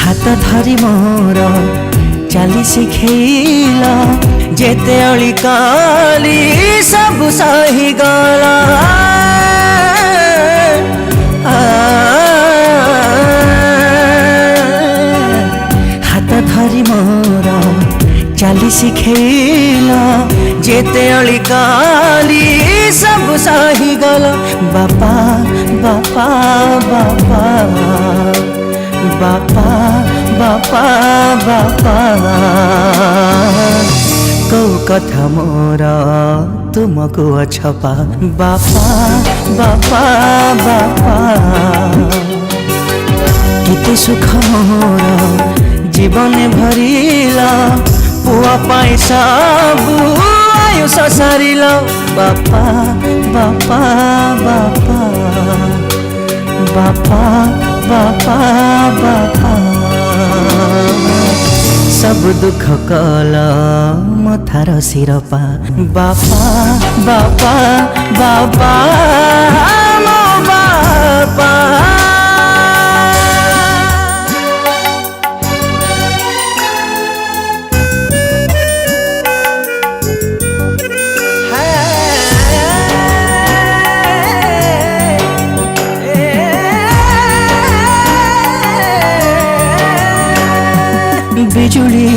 हाथ धरी मोर चाली शिखेल जेते अली काली सब सही गला हाथ धरी मोर चाली शिखेल जेते अली काली सब सही गला बापा बापा बापा बापा बापा बापा कौ कथा मोर तुमको अछपा बापा बापा बापा केते सुख मोर जीवन भरिला पुआ पाई सबु आयुष सारिल बापा बापा बापा बापा बापा बापा सब दुख कल मथार सिरपा बापा बापा बापा मो बापा बिजुली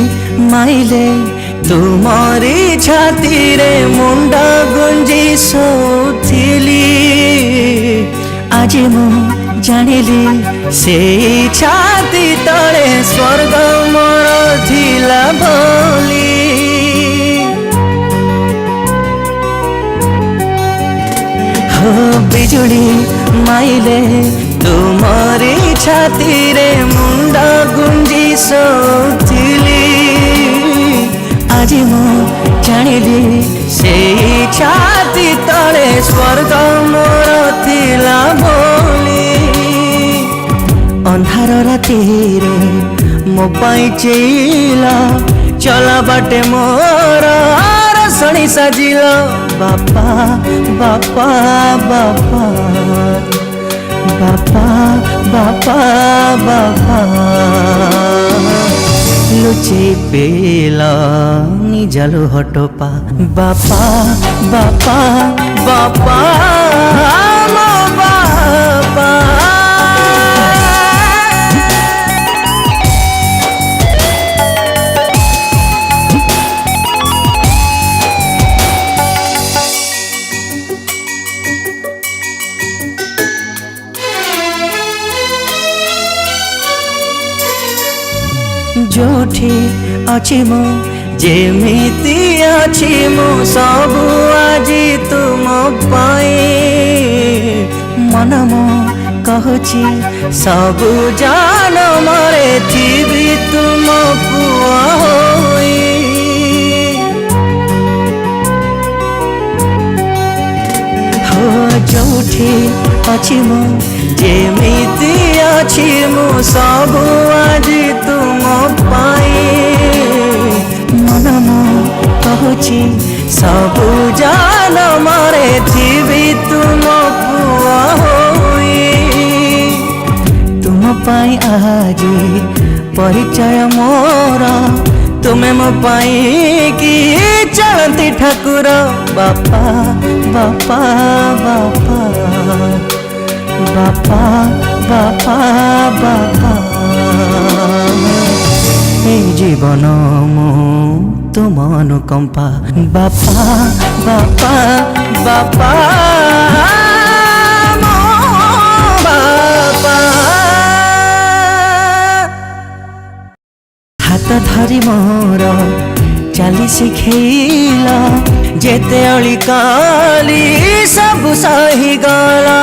माइले तुमरी छाती रे मुंडा गुंजी सोथिली आज मु जानिली से छाती तले स्वर्ग मोर थिला बोली हो बिजुली माइले तुमरी छाती रे मुंडा गुंजी सोथिली आज मु जानिली से छाती तले स्वर्ग मोर थिला बोली अंधार राति रे मो पाई चेला चला बाटे मोर रसणी साजिल बापा बापा बापा बापा बापा बापा लुचे पेला निजालु हटपा बापा बापा बापा मो बापा जोठी अच्छी मु जेमिति अच्छी मु सबु आजी तुम पाए मन मो कहची सबु जान मरे थी तुम पुआ होई हो जोठी अच्छी मु जेमिति अच्छी मु सबु आजी तुम पाए मन मो कहची सबु जान मरे थी तुम पुआ होई तुम पाई आजी परिचय मोर तुमे मो पाई कि चलती ठाकुर बापा बापा बापा बापा बापा बापा ए जीवन मो तुम अनुकंपा बापा बापा बापा मो बापा हाथ धरी मोर चाली शिखेल जेते अली काली सब सही गला।